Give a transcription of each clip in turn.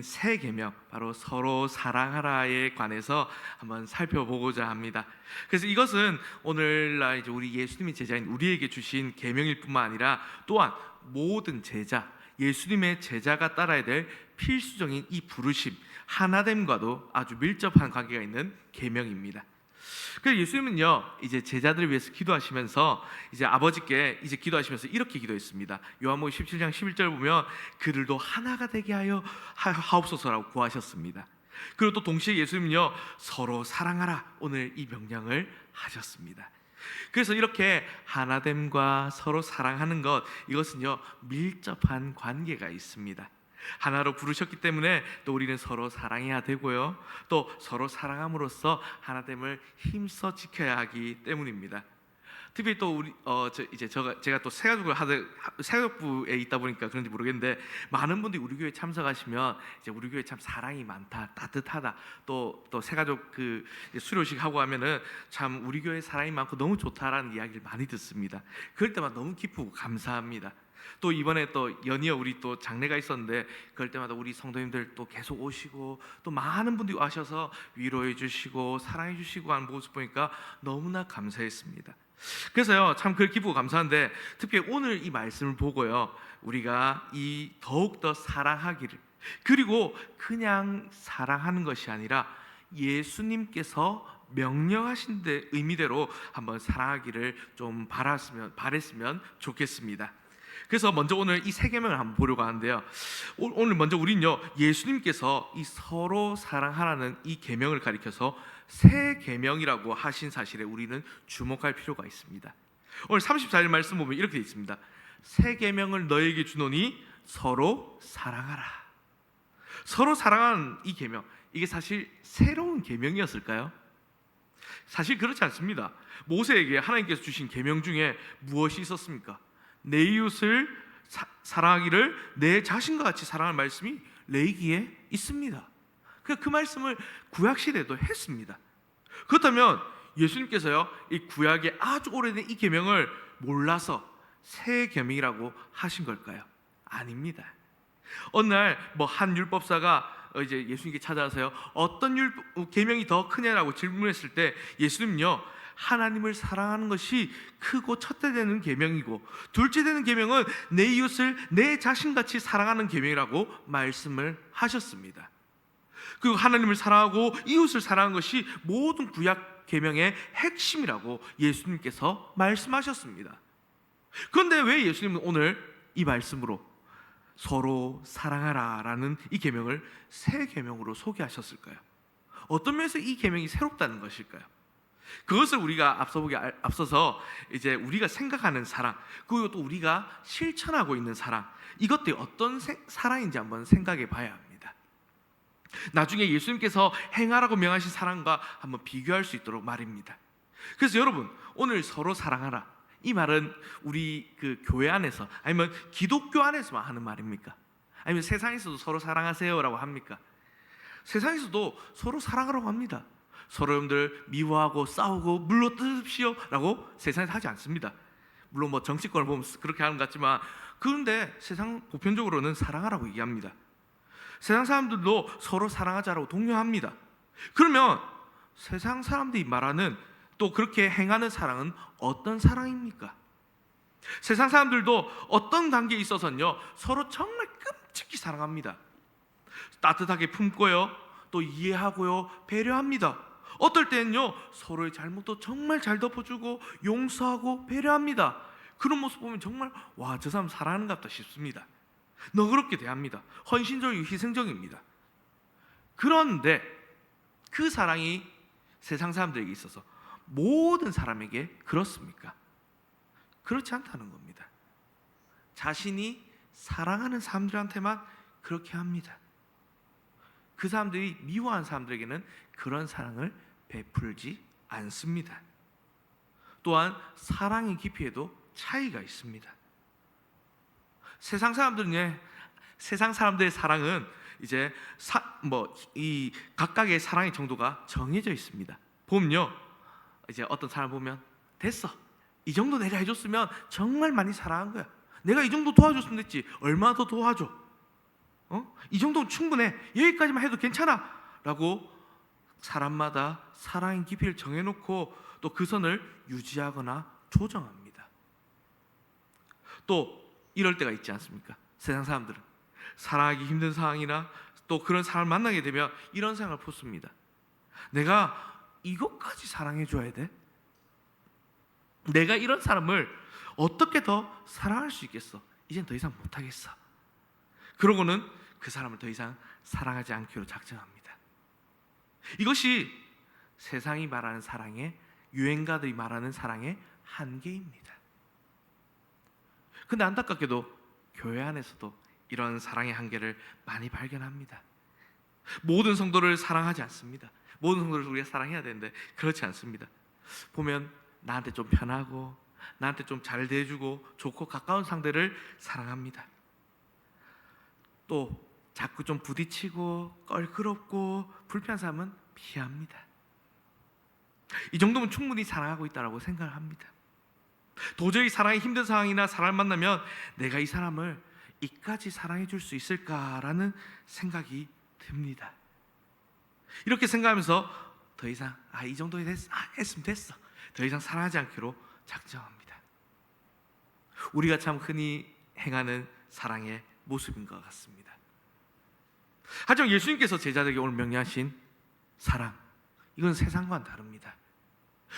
새 계명, 바로 서로 사랑하라에 관해서 한번 살펴보고자 합니다. 그래서 이것은 오늘날 이제 우리 예수님의 제자인 우리에게 주신 계명일 뿐만 아니라 또한 모든 제자, 예수님의 제자가 따라야 될 필수적인 이 부르심, 하나됨과도 아주 밀접한 관계가 있는 계명입니다. 그래서 예수님은요, 이제 제자들을 위해서 기도하시면서 이제 아버지께 이제 기도하시면서 이렇게 기도했습니다. 요한복음 17장 11절 보면 그들도 하나가 되게 하여 하옵소서라고 구하셨습니다. 그리고 또 동시에 예수님은요, 서로 사랑하라, 오늘 이 명령을 하셨습니다. 그래서 이렇게 하나됨과 서로 사랑하는 것, 이것은요 밀접한 관계가 있습니다. 하나로 부르셨기 때문에 또 우리는 서로 사랑해야 되고요, 또 서로 사랑함으로써 하나됨을 힘써 지켜야 하기 때문입니다. 특히 또 우리 제가 또 새가족부에 있다 보니까 그런지 모르겠는데, 많은 분들이 우리 교회 참석하시면 이제 우리 교회 참 사랑이 많다, 따뜻하다, 또 새가족 그 수료식 하고 하면은 참 우리 교회 사랑이 많고 너무 좋다라는 이야기를 많이 듣습니다. 그럴 때마다 너무 기쁘고 감사합니다. 또 이번에 또 연이어 우리 또 장례가 있었는데, 그럴 때마다 우리 성도님들 또 계속 오시고 또 많은 분들이 와셔서 위로해 주시고 사랑해 주시고 하는 모습 보니까 너무나 감사했습니다. 그래서요 참 그 기쁘고 감사한데, 특히 오늘 이 말씀을 보고요, 우리가 이 더욱더 사랑하기를, 그리고 그냥 사랑하는 것이 아니라 예수님께서 명령하신 데 의미대로 한번 사랑하기를 좀 바랬으면 좋겠습니다. 그래서 먼저 오늘 이 세 계명을 한번 보려고 하는데요, 오늘 먼저 우리는요, 예수님께서 이 서로 사랑하라는 이 계명을 가리켜서 새 계명이라고 하신 사실에 우리는 주목할 필요가 있습니다. 오늘 34절 말씀 보면 이렇게 되어 있습니다. 새 계명을 너에게 주노니 서로 사랑하라. 서로 사랑하는 이 계명, 이게 사실 새로운 계명이었을까요? 사실 그렇지 않습니다. 모세에게 하나님께서 주신 계명 중에 무엇이 있었습니까? 내 이웃을 사랑하기를 내 자신과 같이 사랑하는 말씀이 레위기에 있습니다. 그 말씀을 구약시대에도 했습니다. 그렇다면 예수님께서요, 이 구약의 아주 오래된 이 계명을 몰라서 새 계명이라고 하신 걸까요? 아닙니다. 어느 날 한 율법사가 이제 예수님께 찾아와서요, 어떤 계명이 더 크냐라고 질문했을 때 예수님은요, 하나님을 사랑하는 것이 크고 첫째 되는 계명이고, 둘째 되는 계명은 내 이웃을 내 자신같이 사랑하는 계명이라고 말씀을 하셨습니다. 그리고 하나님을 사랑하고 이웃을 사랑하는 것이 모든 구약 계명의 핵심이라고 예수님께서 말씀하셨습니다. 그런데 왜 예수님은 오늘 이 말씀으로 서로 사랑하라라는 이 계명을 새 계명으로 소개하셨을까요? 어떤 면에서 이 계명이 새롭다는 것일까요? 그것을 우리가 앞서서 이제 우리가 생각하는 사랑, 그리고 또 우리가 실천하고 있는 사랑, 이것들이 어떤 사랑인지 한번 생각해 봐야 합니다. 나중에 예수님께서 행하라고 명하신 사랑과 한번 비교할 수 있도록 말입니다. 그래서 여러분, 오늘 서로 사랑하라, 이 말은 우리 그 교회 안에서, 아니면 기독교 안에서만 하는 말입니까? 아니면 세상에서도 서로 사랑하세요라고 합니까? 세상에서도 서로 사랑하라고 합니다. 서로 여러분들 미워하고 싸우고 물러뜯으십시오 라고 세상에서 하지 않습니다. 물론 정치권을 보면 그렇게 하는 것 같지만, 그런데 세상 보편적으로는 사랑하라고 얘기합니다. 세상 사람들도 서로 사랑하자라고 독려합니다. 그러면 세상 사람들이 말하는, 또 그렇게 행하는 사랑은 어떤 사랑입니까? 세상 사람들도 어떤 관계에 있어서는요, 서로 정말 끔찍히 사랑합니다. 따뜻하게 품고요, 또 이해하고요, 배려합니다. 어떨 때는요, 서로의 잘못도 정말 잘 덮어주고 용서하고 배려합니다. 그런 모습 보면 정말 와, 저 사람 사랑하는 것 같다 싶습니다. 너그럽게 대합니다. 헌신적이고 희생적입니다. 그런데 그 사랑이 세상 사람들에게 있어서 모든 사람에게 그렇습니까? 그렇지 않다는 겁니다. 자신이 사랑하는 사람들한테만 그렇게 합니다. 그 사람들이 미워한 사람들에게는 그런 사랑을 베풀지 않습니다. 또한 사랑의 깊이에도 차이가 있습니다. 세상 사람들의 사랑은 이제 이 각각의 사랑의 정도가 정해져 있습니다. 보면요, 이제 어떤 사람 보면 됐어, 이 정도 내가 해줬으면 정말 많이 사랑한 거야, 내가 이 정도 도와줬으면 됐지, 얼마나 더 도와줘, 이 정도면 충분해. 여기까지만 해도 괜찮아. 라고 사람마다 사랑의 깊이를 정해놓고 또 그 선을 유지하거나 조정합니다. 또 이럴 때가 있지 않습니까? 세상 사람들은 사랑하기 힘든 상황이나 또 그런 사람을 만나게 되면 이런 생각을 품습니다. 내가 이것까지 사랑해줘야 돼? 내가 이런 사람을 어떻게 더 사랑할 수 있겠어? 이젠 더 이상 못하겠어. 그러고는 그 사람을 더 이상 사랑하지 않기로 작정합니다. 이것이 세상이 말하는 사랑의, 유행가들이 말하는 사랑의 한계입니다. 근데 안타깝게도 교회 안에서도 이런 사랑의 한계를 많이 발견합니다. 모든 성도를 사랑하지 않습니다. 모든 성도를 우리가 사랑해야 되는데 그렇지 않습니다. 보면 나한테 좀 편하고 나한테 좀 잘 대해주고 좋고 가까운 상대를 사랑합니다. 또 자꾸 좀 부딪히고 껄끄럽고 불편한 사람은 피합니다. 이 정도면 충분히 사랑하고 있다고 생각을 합니다. 도저히 사랑이 힘든 상황이나 사람을 만나면 내가 이 사람을 이까지 사랑해 줄 수 있을까라는 생각이 듭니다. 이렇게 생각하면서 더 이상 이 정도 했으면 됐어. 더 이상 사랑하지 않기로 작정합니다. 우리가 참 흔히 행하는 사랑의 모습인 것 같습니다. 하지만 예수님께서 제자들에게 오늘 명령하신 사랑, 이건 세상과는 다릅니다.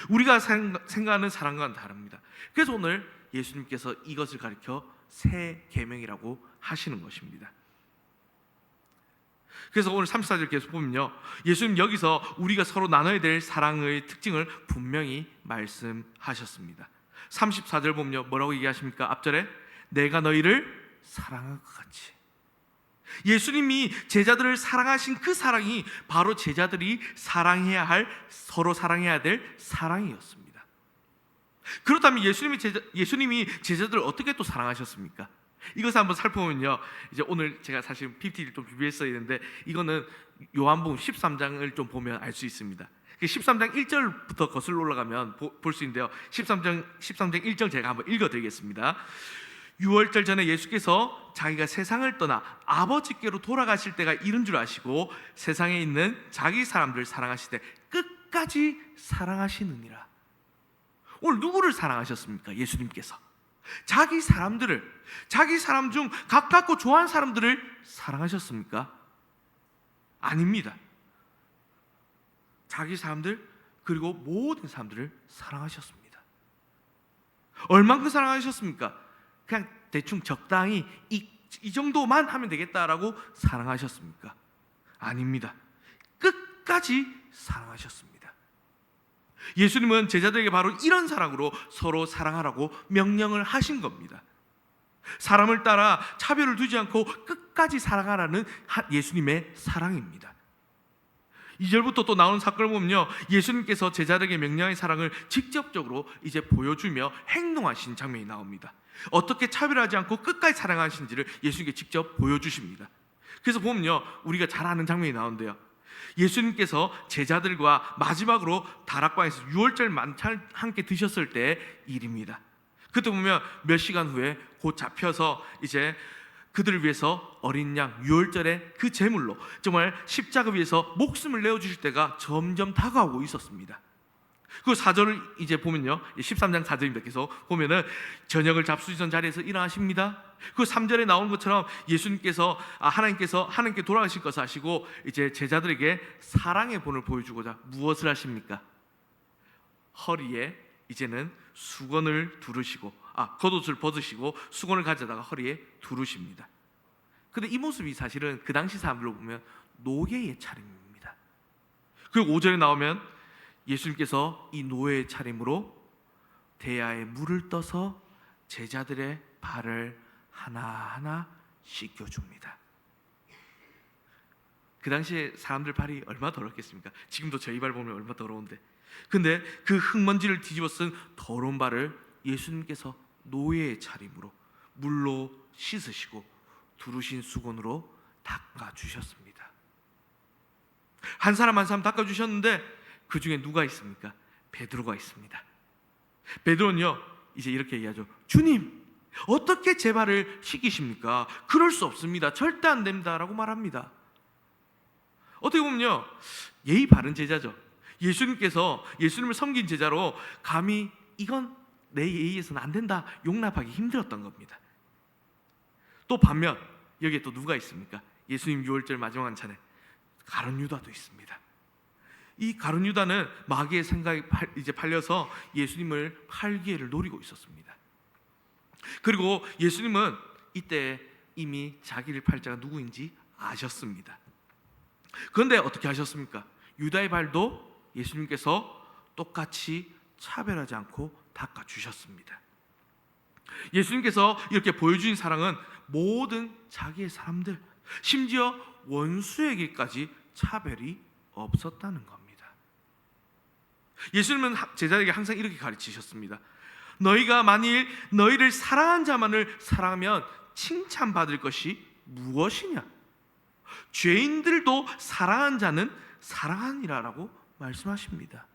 우리가 생각하는 사랑과는 다릅니다. 그래서 오늘 예수님께서 이것을 가리켜 새 계명이라고 하시는 것입니다. 그래서 오늘 34절 계속 보면요, 예수님 여기서 우리가 서로 나눠야 될 사랑의 특징을 분명히 말씀하셨습니다. 34절 보면요, 뭐라고 얘기하십니까? 앞절에 내가 너희를 사랑한 것 같이. 예수님이 제자들을 사랑하신 그 사랑이 바로 제자들이 사랑해야 할, 서로 사랑해야 될 사랑이었습니다. 그렇다면 예수님이 제자들을 어떻게 또 사랑하셨습니까? 이것을 한번 살펴보면요, 이제 오늘 제가 사실 PPT를 좀 준비했어야 했는데 이거는 요한복음 13장을 좀 보면 알 수 있습니다. 13장 1절부터 거슬러 올라가면 볼 수 있는데요, 13장 1절 제가 한번 읽어드리겠습니다. 6월절 전에 예수께서 자기가 세상을 떠나 아버지께로 돌아가실 때가 이른 줄 아시고 세상에 있는 자기 사람들을 사랑하시되 끝까지 사랑하시느니라. 오늘 누구를 사랑하셨습니까? 예수님께서 자기 사람들을, 자기 사람 중 가깝고 좋아하는 사람들을 사랑하셨습니까? 아닙니다. 자기 사람들 그리고 모든 사람들을 사랑하셨습니다. 얼만큼 사랑하셨습니까? 그냥 대충 적당히 이 정도만 하면 되겠다라고 사랑하셨습니까? 아닙니다. 끝까지 사랑하셨습니다. 예수님은 제자들에게 바로 이런 사랑으로 서로 사랑하라고 명령을 하신 겁니다. 사람을 따라 차별을 두지 않고 끝까지 사랑하라는 예수님의 사랑입니다. 2절부터 또 나오는 사건을 보면요, 예수님께서 제자들에게 명령의 사랑을 직접적으로 이제 보여주며 행동하신 장면이 나옵니다. 어떻게 차별하지 않고 끝까지 사랑하시는지를 예수님께 직접 보여주십니다. 그래서 보면요, 우리가 잘 아는 장면이 나오는데요, 예수님께서 제자들과 마지막으로 다락방에서 유월절 만찬을 함께 드셨을 때의 일입니다. 그때 보면 몇 시간 후에 곧 잡혀서 이제 그들을 위해서 어린 양 유월절의 그 제물로 정말 십자가 위에서 목숨을 내어주실 때가 점점 다가오고 있었습니다. 그 4절을 이제 보면요, 13장 4절입니다. 계속 보면은 저녁을 잡수시던 자리에서 일어나십니다. 그 3절에 나오는 것처럼 예수님께서 하나님께 돌아가실 것을 아시고 이제 제자들에게 사랑의 본을 보여주고자 무엇을 하십니까? 허리에 이제는 수건을 두르시고 겉옷을 벗으시고 수건을 가져다가 허리에 두르십니다. 근데 이 모습이 사실은 그 당시 사람들로 보면 노예의 차림입니다. 그리고 5절에 나오면 예수님께서 이 노예의 차림으로 대야에 물을 떠서 제자들의 발을 하나하나 씻겨줍니다. 그 당시에 사람들 발이 얼마나 더럽겠습니까? 지금도 저희 발 보면 얼마나 더러운데, 근데 그 흙먼지를 뒤집어 쓴 더러운 발을 예수님께서 노예의 차림으로 물로 씻으시고 두르신 수건으로 닦아주셨습니다. 한 사람 한 사람 닦아주셨는데 그 중에 누가 있습니까? 베드로가 있습니다. 베드로는요 이제 이렇게 얘기하죠. 주님, 어떻게 제 발을 씻기십니까? 그럴 수 없습니다. 절대 안 됩니다. 라고 말합니다. 어떻게 보면요, 예의 바른 제자죠. 예수님께서 예수님을 섬긴 제자로 감히 이건 내 예의에서는 안 된다 용납하기 힘들었던 겁니다. 또 반면 여기에 또 누가 있습니까? 예수님 유월절 마지막 한찬에 가룟 유다도 있습니다. 이 가룟 유다는 마귀의 생각에 이제 팔려서 예수님을 팔 기회를 노리고 있었습니다. 그리고 예수님은 이때 이미 자기를 팔 자가 누구인지 아셨습니다. 그런데 어떻게 하셨습니까? 유다의 발도 예수님께서 똑같이 차별하지 않고 닦아주셨습니다. 예수님께서 이렇게 보여주신 사랑은 모든 자기의 사람들, 심지어 원수에게까지 차별이 없었다는 겁니다. 예수님은 제자에게 항상 이렇게 가르치셨습니다. 너희가 만일 너희를 사랑한 자만을 사랑하면 칭찬받을 것이 무엇이냐? 죄인들도 사랑한 자는 사랑하니라라고 말씀하십니다.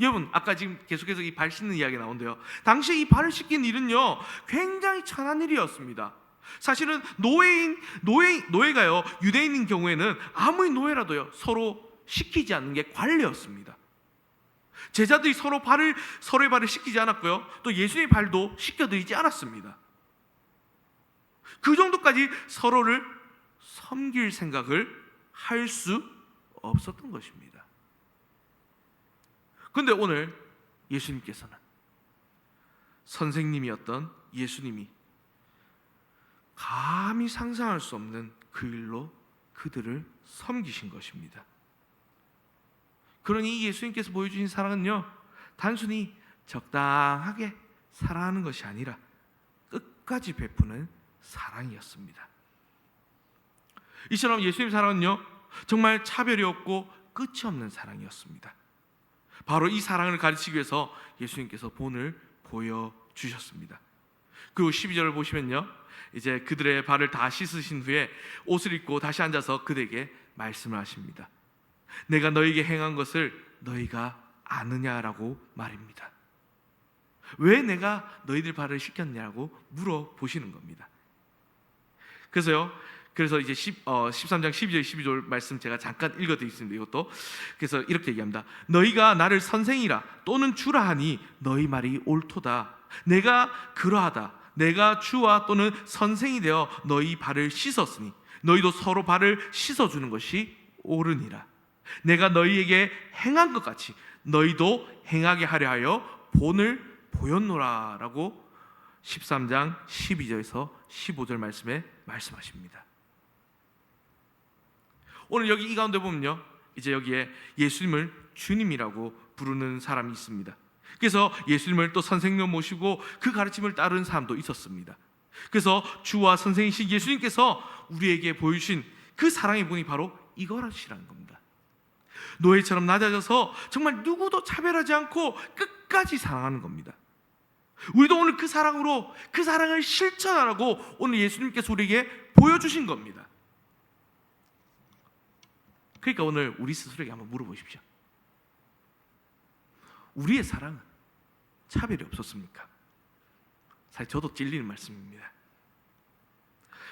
여러분, 아까 지금 계속해서 이 발 씻는 이야기 나온대요. 당시 이 발을 씻긴 일은요 굉장히 천한 일이었습니다. 사실은 노예가요, 유대인인 경우에는 아무리 노예라도요 서로 씻기지 않는 게 관례였습니다. 제자들이 서로의 발을 씻기지 않았고요, 또 예수님의 발도 씻겨드리지 않았습니다. 그 정도까지 서로를 섬길 생각을 할 수 없었던 것입니다. 그런데 오늘 예수님께서는 선생님이었던 예수님이 감히 상상할 수 없는 그 일로 그들을 섬기신 것입니다. 그러니 예수님께서 보여주신 사랑은요 단순히 적당하게 사랑하는 것이 아니라 끝까지 베푸는 사랑이었습니다. 이처럼 예수님 사랑은요 정말 차별이 없고 끝이 없는 사랑이었습니다. 바로 이 사랑을 가르치기 위해서 예수님께서 본을 보여주셨습니다. 그리고 12절을 보시면요, 이제 그들의 발을 다 씻으신 후에 옷을 입고 다시 앉아서 그들에게 말씀을 하십니다. 내가 너에게 행한 것을 너희가 아느냐라고 말입니다. 왜 내가 너희들 발을 씻겼냐고 물어보시는 겁니다. 그래서 이제 13장 12절 12절 말씀 제가 잠깐 읽어드리겠습니다. 이것도 그래서 이렇게 얘기합니다. 너희가 나를 선생이라 또는 주라 하니 너희 말이 옳도다. 내가 그러하다. 내가 주와 또는 선생이 되어 너희 발을 씻었으니 너희도 서로 발을 씻어주는 것이 옳으니라. 내가 너희에게 행한 것 같이 너희도 행하게 하려 하여 본을 보였노라 라고 13장 12절에서 15절 말씀에 말씀하십니다. 오늘 여기 이 가운데 보면요, 이제 여기에 예수님을 주님이라고 부르는 사람이 있습니다. 그래서 예수님을 또 선생님으로 모시고 그 가르침을 따르는 사람도 있었습니다. 그래서 주와 선생이신 예수님께서 우리에게 보여주신 그 사랑의 분이 바로 이것이라는 겁니다. 노예처럼 낮아져서 정말 누구도 차별하지 않고 끝까지 사랑하는 겁니다. 우리도 오늘 그 사랑으로 그 사랑을 실천하라고 오늘 예수님께서 우리에게 보여주신 겁니다. 그러니까 오늘 우리 스스로에게 한번 물어보십시오. 우리의 사랑은 차별이 없었습니까? 사실 저도 찔리는 말씀입니다.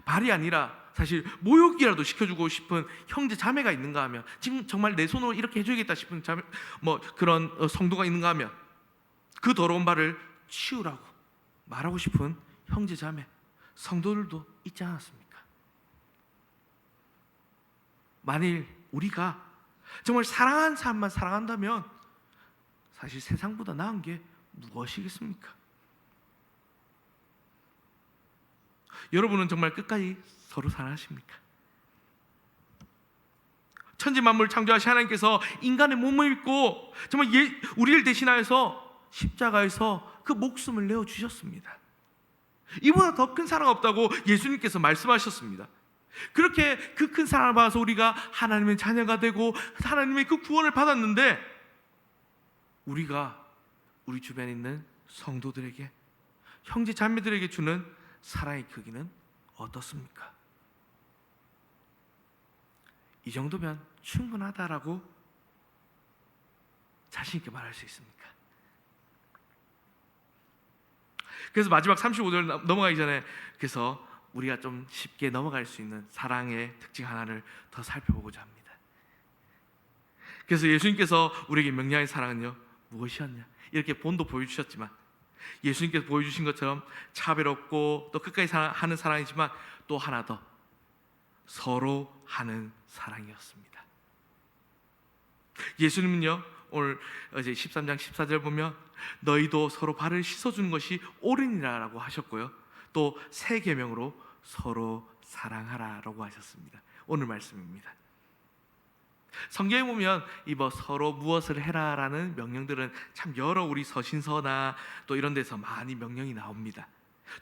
발이 아니라 사실 모욕이라도 시켜주고 싶은 형제 자매가 있는가 하면, 지금 정말 내 손으로 이렇게 해줘야겠다 싶은 자매, 그런 성도가 있는가 하면 그 더러운 발을 치우라고 말하고 싶은 형제 자매, 성도들도 있지 않았습니까? 만일 우리가 정말 사랑하는 사람만 사랑한다면 사실 세상보다 나은 게 무엇이겠습니까? 여러분은 정말 끝까지 서로 사랑하십니까? 천지 만물 창조하신 하나님께서 인간의 몸을 입고 정말 우리를 대신하여서 십자가에서 그 목숨을 내어주셨습니다. 이보다 더 큰 사랑 없다고 예수님께서 말씀하셨습니다. 그렇게 그 큰 사랑을 받아서 우리가 하나님의 자녀가 되고 하나님의 그 구원을 받았는데, 우리가 우리 주변에 있는 성도들에게, 형제 자매들에게 주는 사랑의 크기는 어떻습니까? 이 정도면 충분하다라고 자신 있게 말할 수 있습니까? 그래서 마지막 35절 넘어가기 전에 그래서 우리가 좀 쉽게 넘어갈 수 있는 사랑의 특징 하나를 더 살펴보고자 합니다. 그래서 예수님께서 우리에게 명령하신 사랑은요, 무엇이었냐? 이렇게 본도 보여주셨지만 예수님께서 보여주신 것처럼 차별없고 또 끝까지 하는 사랑이지만 또 하나 더, 서로 하는 사랑이었습니다. 예수님은요, 오늘 어제 13장 14절 보면 너희도 서로 발을 씻어주는 것이 옳으니라라고 하셨고요, 또 새 계명으로 서로 사랑하라라고 하셨습니다. 오늘 말씀입니다. 성경에 보면 이 서로 무엇을 해라라는 명령들은 참 여러 우리 서신서나 또 이런 데서 많이 명령이 나옵니다.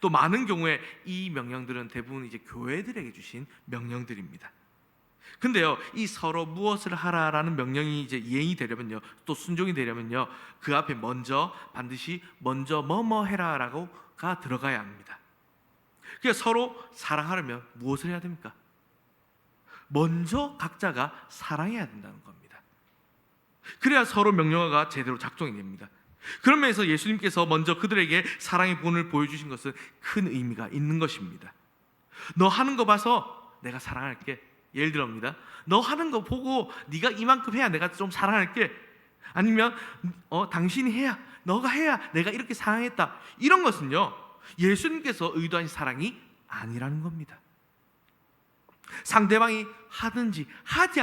또 많은 경우에 이 명령들은 대부분 이제 교회들에게 주신 명령들입니다. 근데요, 이 서로 무엇을 하라라는 명령이 이제 이행이 되려면요, 또 순종이 되려면요, 그 앞에 반드시 먼저 뭐뭐 해라라고가 들어가야 합니다. 그러니까 서로 사랑하려면 무엇을 해야 됩니까? 먼저 각자가 사랑해야 된다는 겁니다. 그래야 서로 명령어가 제대로 작동이 됩니다. 그런 면에서 예수님께서 먼저 그들에게 사랑의 본을 보여주신 것은 큰 의미가 있는 것입니다. 너 하는 거 봐서 내가 사랑할게. 예를 들어입니다, 너 하는 거 보고 네가 이만큼 해야 내가 좀 사랑할게. 아니면 당신이 해야, 너가 해야 내가 이렇게 사랑했다. 이런 것은요, 예수님께서 의도한 사랑이 아니라는 겁니다. 상대방이 하든지 하지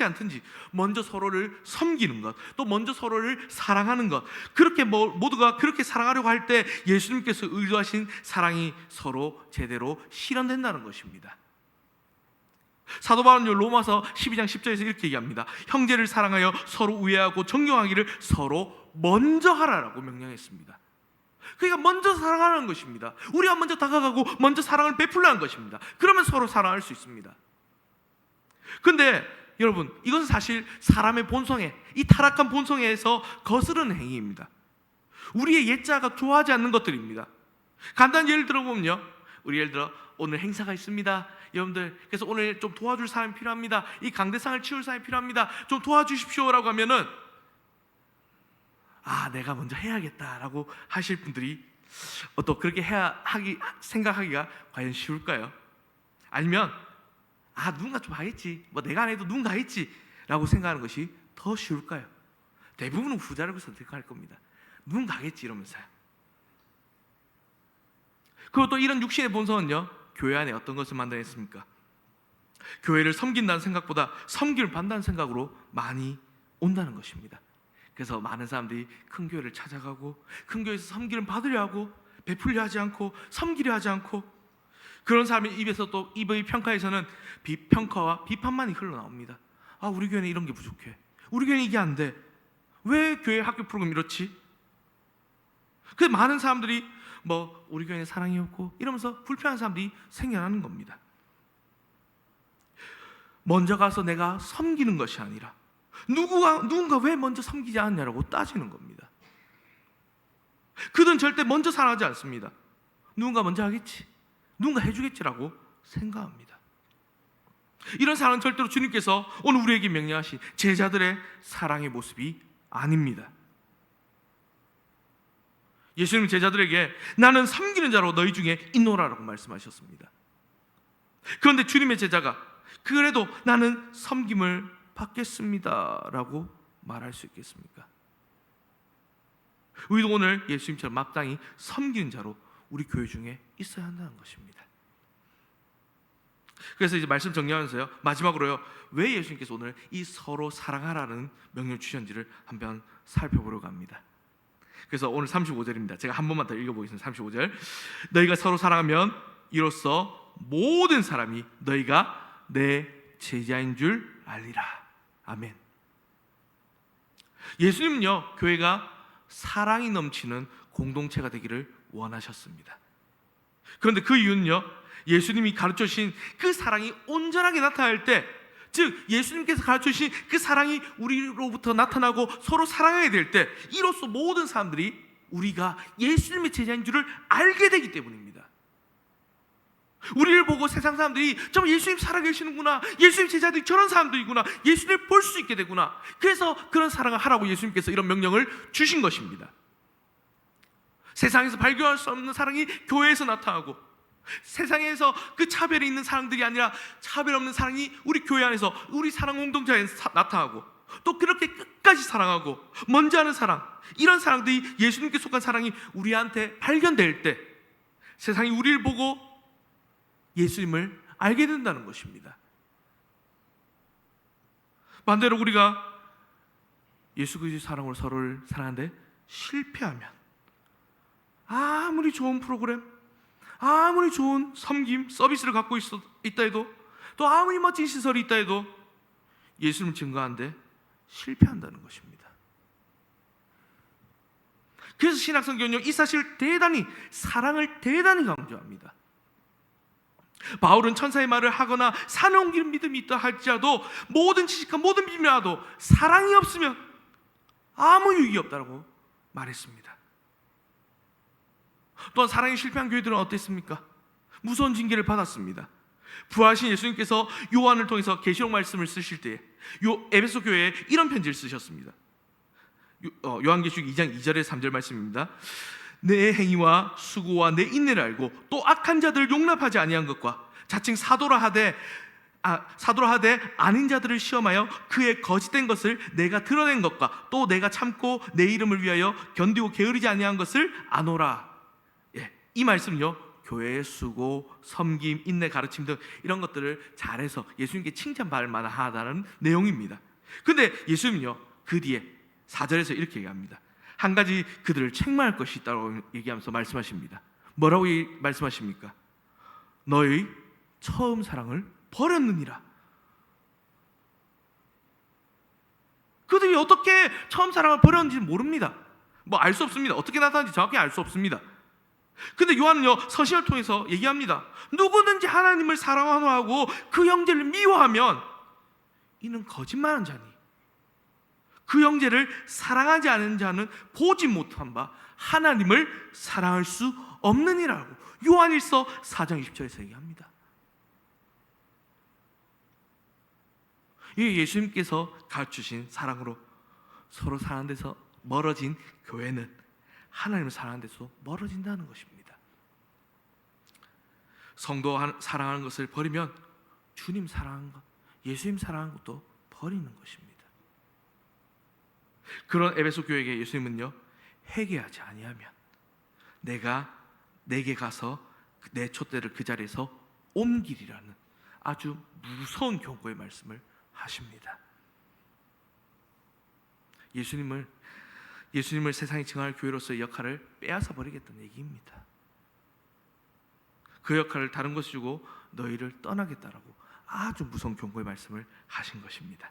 않든지 먼저 서로를 섬기는 것, 또 먼저 서로를 사랑하는 것, 그렇게 모두가 그렇게 사랑하려고 할 때 예수님께서 의도하신 사랑이 서로 제대로 실현된다는 것입니다. 사도 바울은 로마서 12장 10절에서 이렇게 얘기합니다. 형제를 사랑하여 서로 우애하고 존경하기를 서로 먼저 하라라고 명령했습니다. 그러니까 먼저 사랑하라는 것입니다. 우리가 먼저 다가가고 먼저 사랑을 베풀라는 것입니다. 그러면 서로 사랑할 수 있습니다. 근데 여러분, 이것은 사실 사람의 본성에, 이 타락한 본성에서 거스르는 행위입니다. 우리의 옛자가 좋아하지 않는 것들입니다. 간단히 예를 들어보면요, 우리 예를 들어 오늘 행사가 있습니다, 여러분들, 그래서 오늘 좀 도와줄 사람이 필요합니다, 이 강대상을 치울 사람이 필요합니다, 좀 도와주십시오라고 하면은 내가 먼저 해야겠다라고 하실 분들이 또 그렇게 생각하기가 과연 쉬울까요? 아니면 누군가 좀 하겠지, 내가 안 해도 누군가 하겠지 라고 생각하는 것이 더 쉬울까요? 대부분은 후자를 선택할 겁니다. 누군가 하겠지 이러면서요. 그리고 또 이런 육신의 본성은요, 교회 안에 어떤 것을 만들어냈습니까? 교회를 섬긴다는 생각보다 섬김을 받는다는 생각으로 많이 온다는 것입니다. 그래서 많은 사람들이 큰 교회를 찾아가고 큰 교회에서 섬기를 받으려 하고 베풀려 하지 않고 섬기려 하지 않고, 그런 사람의 입에서 또 입의 평가에서는 평가와 비판만이 흘러나옵니다. 우리 교회는 이런 게 부족해, 우리 교회는 이게 안 돼, 왜 교회 학교 프로그램 이렇지? 그 많은 사람들이 우리 교회는 사랑이 없고 이러면서 불편한 사람들이 생겨나는 겁니다. 먼저 가서 내가 섬기는 것이 아니라 누군가 왜 먼저 섬기지 않냐라고 따지는 겁니다. 그들은 절대 먼저 사랑하지 않습니다. 누군가 먼저 하겠지, 누군가 해주겠지라고 생각합니다. 이런 사랑은 절대로 주님께서 오늘 우리에게 명령하신 제자들의 사랑의 모습이 아닙니다. 예수님은 제자들에게 나는 섬기는 자로 너희 중에 있노라라고 말씀하셨습니다. 그런데 주님의 제자가 그래도 나는 섬김을 받겠습니다 라고 말할 수 있겠습니까? 우리도 오늘 예수님처럼 마땅히 섬기는 자로 우리 교회 중에 있어야 한다는 것입니다. 그래서 이제 말씀 정리하면서요, 마지막으로요, 왜 예수님께서 오늘 이 서로 사랑하라는 명령 주셨는지를 한번 살펴보려고 합니다. 그래서 오늘 35절입니다. 제가 한 번만 더 읽어보겠습니다. 35절, 너희가 서로 사랑하면 이로써 모든 사람이 너희가 내 제자인 줄 알리라. 아멘. 예수님은요, 교회가 사랑이 넘치는 공동체가 되기를 원하셨습니다. 그런데 그 이유는요, 예수님이 가르쳐주신 그 사랑이 온전하게 나타날 때, 즉 예수님께서 가르쳐주신 그 사랑이 우리로부터 나타나고 서로 사랑하게 될 때, 이로써 모든 사람들이 우리가 예수님의 제자인 줄을 알게 되기 때문입니다. 우리를 보고 세상 사람들이 좀 예수님 살아계시는구나, 예수님 제자들이 저런 사람들이구나, 예수님을 볼 수 있게 되구나, 그래서 그런 사랑을 하라고 예수님께서 이런 명령을 주신 것입니다. 세상에서 발견할 수 없는 사랑이 교회에서 나타나고, 세상에서 그 차별이 있는 사랑들이 아니라 차별 없는 사랑이 우리 교회 안에서, 우리 사랑 공동체에서 나타나고, 또 그렇게 끝까지 사랑하고 먼저 하는 사랑, 이런 사랑들이 예수님께 속한 사랑이 우리한테 발견될 때 세상이 우리를 보고 예수님을 알게 된다는 것입니다. 반대로 우리가 예수 그리스도의 사랑으로 서로를 사랑하는데 실패하면, 아무리 좋은 프로그램, 아무리 좋은 섬김, 서비스를 갖고 있다 해도, 또 아무리 멋진 시설이 있다 해도 예수님을 증거하는데 실패한다는 것입니다. 그래서 신약성경은요, 이 사실을 대단히, 사랑을 대단히 강조합니다. 바울은 천사의 말을 하거나 산을 옮기는 믿음이 있다 할지라도, 모든 지식과 모든 비밀하도 사랑이 없으면 아무 유익이 없다고 말했습니다. 또한 사랑이 실패한 교회들은 어땠습니까? 무서운 징계를 받았습니다. 부활하신 예수님께서 요한을 통해서 계시록 말씀을 쓰실 때 에베소 교회에 이런 편지를 쓰셨습니다. 요한계시록 2장 2절에 3절 말씀입니다. 내 행위와 수고와 내 인내를 알고 또 악한 자들을 용납하지 아니한 것과 자칭 사도라 하되 아닌 자들을 시험하여 그의 거짓된 것을 내가 드러낸 것과 또 내가 참고 내 이름을 위하여 견디고 게으르지 아니한 것을 아노라. 이 말씀은요, 교회의 수고, 섬김, 인내, 가르침 등 이런 것들을 잘해서 예수님께 칭찬받을 만하다는 내용입니다. 근데 예수님은요, 그 뒤에 4절에서 이렇게 얘기합니다. 한 가지 그들을 책망할 것이 있다고 얘기하면서 말씀하십니다. 뭐라고 말씀하십니까? 너의 처음 사랑을 버렸느니라. 그들이 어떻게 처음 사랑을 버렸는지 모릅니다. 알 수 없습니다. 어떻게 나타났는지 정확히 알 수 없습니다. 근데 요한은요, 서신을 통해서 얘기합니다. 누구든지 하나님을 사랑하고 그 형제를 미워하면 이는 거짓말한 자니 그 형제를 사랑하지 않은 자는 보지 못한 바 하나님을 사랑할 수 없느니라고 요한일서 4장 20절에서 얘기합니다. 이 예수님께서 가르치신 사랑으로 서로 사랑하는 데서 멀어진 교회는 하나님을 사랑하는 데서 멀어진다는 것입니다. 성도 사랑하는 것을 버리면 주님 사랑하는 것, 예수님 사랑하는 것도 버리는 것입니다. 그런 에베소 교회에게 예수님은요, 회개하지 아니하면 내게 가서 내 촛대를 그 자리에서 옮기리라는 아주 무서운 경고의 말씀을 하십니다. 예수님을 세상에 증언할 교회로서의 역할을 빼앗아 버리겠다는 얘기입니다. 그 역할을 다른 것이 주고 너희를 떠나겠다라고 아주 무서운 경고의 말씀을 하신 것입니다.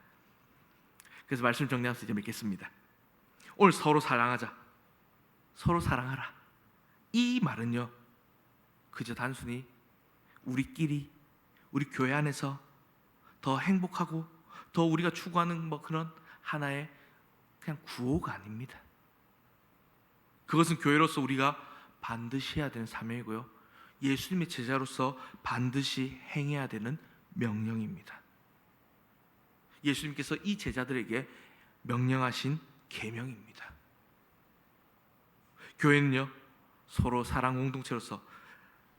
그래서 말씀 정리하면서 이제 맺겠습니다. 오늘 서로 사랑하자, 서로 사랑하라, 이 말은요, 그저 단순히 우리끼리, 우리 교회 안에서 더 행복하고 더 우리가 추구하는 그런 하나의 그냥 구호가 아닙니다. 그것은 교회로서 우리가 반드시 해야 되는 사명이고요, 예수님의 제자로서 반드시 행해야 되는 명령입니다. 예수님께서 이 제자들에게 명령하신 계명입니다. 교회는요, 서로 사랑 공동체로서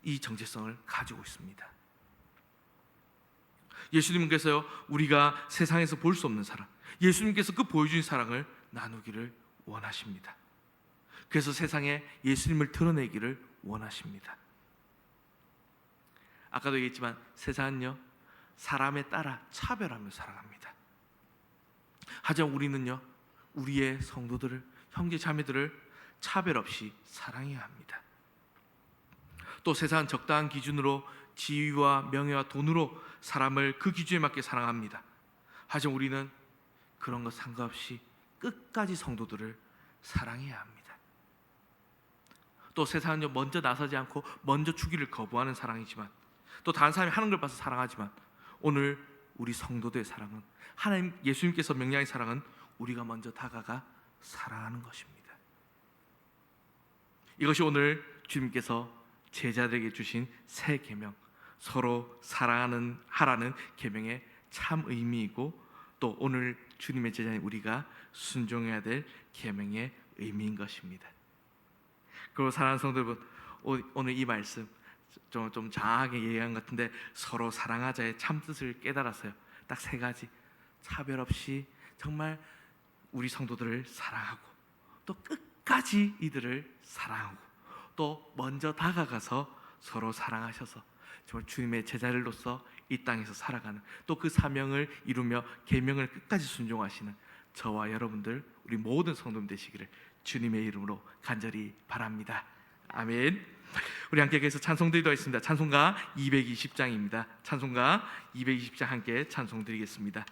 이 정체성을 가지고 있습니다. 예수님께서요, 우리가 세상에서 볼 수 없는 사랑, 예수님께서 그 보여준 사랑을 나누기를 원하십니다. 그래서 세상에 예수님을 드러내기를 원하십니다. 아까도 얘기했지만 세상은요, 사람에 따라 차별하며 살아갑니다. 하지만 우리는요, 우리의 성도들을, 형제 자매들을 차별 없이 사랑해야 합니다. 또 세상은 적당한 기준으로 지위와 명예와 돈으로 사람을 그 기준에 맞게 사랑합니다. 하지만 우리는 그런 것 상관없이 끝까지 성도들을 사랑해야 합니다. 또 세상은요, 먼저 나서지 않고 먼저 주기를 거부하는 사랑이지만, 또 다른 사람이 하는 걸 봐서 사랑하지만, 오늘 우리 성도들의 사랑은, 하나님 예수님께서 명령하신 사랑은 우리가 먼저 다가가 사랑하는 것입니다. 이것이 오늘 주님께서 제자들에게 주신 새 계명, 서로 사랑하라는 계명의 참 의미이고, 또 오늘 주님의 제자인 우리가 순종해야 될 계명의 의미인 것입니다. 그리고 사랑하는 성도 여러분, 오늘 이 말씀 좀 장하게 얘기한 것 같은데 서로 사랑하자의 참 뜻을 깨달았어요. 딱 세 가지. 차별 없이 정말 우리 성도들을 사랑하고, 또 끝까지 이들을 사랑하고, 또 먼저 다가가서 서로 사랑하셔서 정말 주님의 제자들로서 이 땅에서 살아가는, 또 그 사명을 이루며 계명을 끝까지 순종하시는 저와 여러분들, 우리 모든 성도님 되시기를 주님의 이름으로 간절히 바랍니다. 아멘. 우리 함께 계속 찬송 드리도록 하겠습니다. 찬송가 220장입니다. 찬송가 220장 함께 찬송 드리겠습니다.